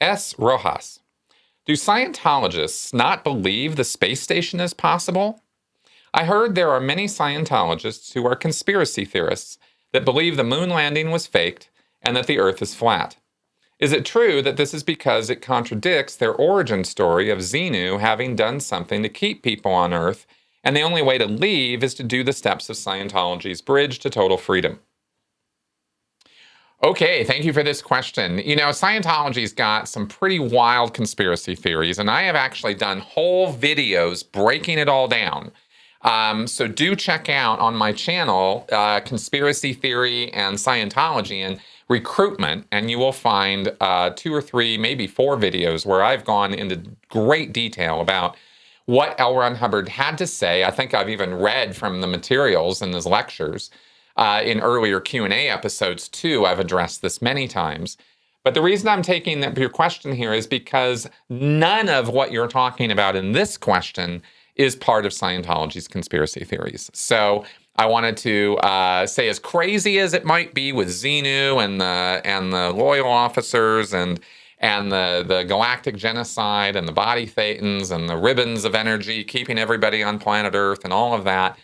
S. Rojas. Do Scientologists not believe the space station is possible? I heard there are many Scientologists who are conspiracy theorists that believe the moon landing was faked and that the Earth is flat. Is it true that this is because it contradicts their origin story of Xenu having done something to keep people on Earth, and the only way to leave is to do the steps of Scientology's bridge to total freedom? Okay, thank you for this question. You know, Scientology's got some pretty wild conspiracy theories, and I have actually done whole videos breaking it all down. So do check out on my channel, Conspiracy Theory and Scientology and Recruitment, and you will find 2 or 3, maybe 4 videos where I've gone into great detail about what L. Ron Hubbard had to say. I think I've even read from the materials in his lectures. In earlier Q&A episodes, too, I've addressed this many times. But the reason I'm taking your question here is because none of what you're talking about in this question is part of Scientology's conspiracy theories. So I wanted to say, as crazy as it might be with Xenu and the loyal officers and the galactic genocide and the body thetans and the ribbons of energy keeping everybody on planet Earth and all of that,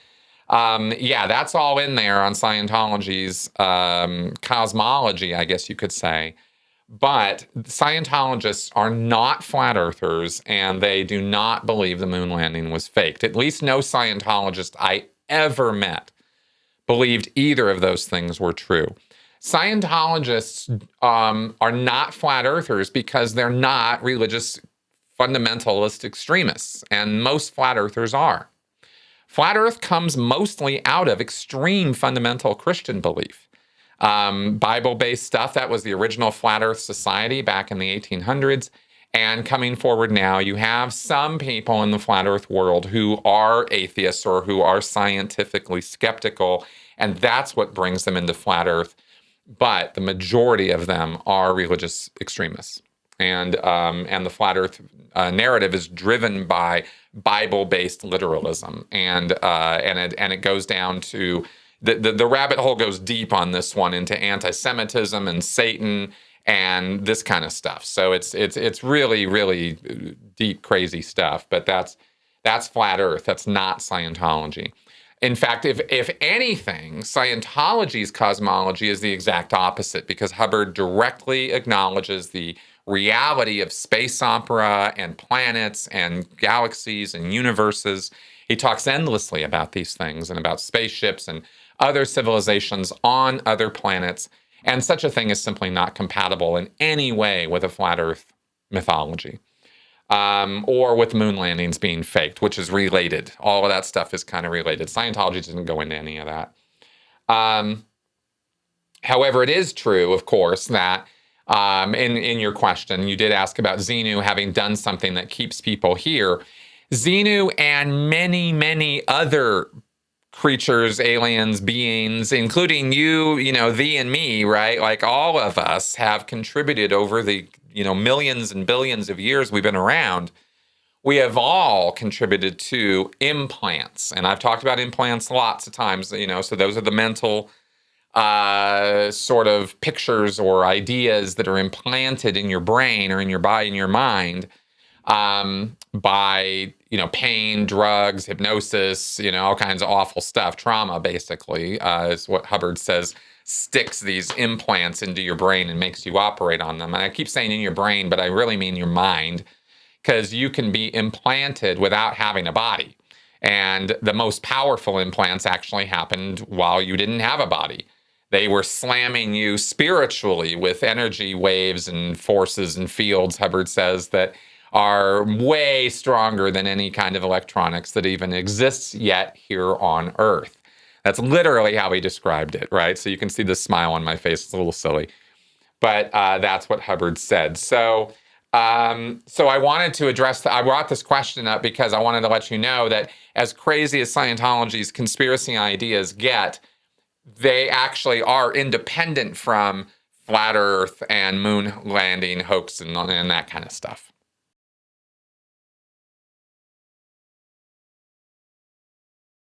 yeah, that's all in there on Scientology's cosmology, I guess you could say. But Scientologists are not flat earthers, and they do not believe the moon landing was faked. At least no Scientologist I ever met believed either of those things were true. Scientologists are not flat earthers because they're not religious fundamentalist extremists, and most flat earthers are. Flat Earth comes mostly out of extreme fundamental Christian belief. Bible-based stuff, that was the original Flat Earth Society back in the 1800s. And coming forward now, you have some people in the Flat Earth world who are atheists or who are scientifically skeptical, and that's what brings them into Flat Earth. But the majority of them are religious extremists. And the Flat Earth narrative is driven by Bible-based literalism, and it goes down to the rabbit hole goes deep on this one into anti-Semitism and Satan and this kind of stuff. So it's really, really deep, crazy stuff. But that's Flat Earth. That's not Scientology. In fact, if anything, Scientology's cosmology is the exact opposite, because Hubbard directly acknowledges the reality of space opera and planets and galaxies and universes. He talks endlessly about these things and about spaceships and other civilizations on other planets. And such a thing is simply not compatible in any way with a flat Earth mythology, or with moon landings being faked, which is related. All of that stuff is kind of related. Scientology doesn't go into any of that. However, it is true, of course, that in your question, you did ask about Xenu having done something that keeps people here. Xenu and many, many other creatures, aliens, beings, including you, thee and me, right? Like all of us have contributed over the, millions and billions of years we've been around. We have all contributed to implants. And I've talked about implants lots of times, so those are the mental sort of pictures or ideas that are implanted in your brain or in your body, in your mind, by, pain, drugs, hypnosis, all kinds of awful stuff. Trauma, basically, is what Hubbard says sticks these implants into your brain and makes you operate on them. And I keep saying in your brain, but I really mean your mind, because you can be implanted without having a body. And the most powerful implants actually happened while you didn't have a body. They were slamming you spiritually with energy waves and forces and fields, Hubbard says, that are way stronger than any kind of electronics that even exists yet here on Earth. That's literally how he described it, right? So you can see the smile on my face. It's a little silly. But that's what Hubbard said. So I wanted to address I brought this question up because I wanted to let you know that as crazy as Scientology's conspiracy ideas get, they actually are independent from flat Earth and moon landing hoax and that kind of stuff.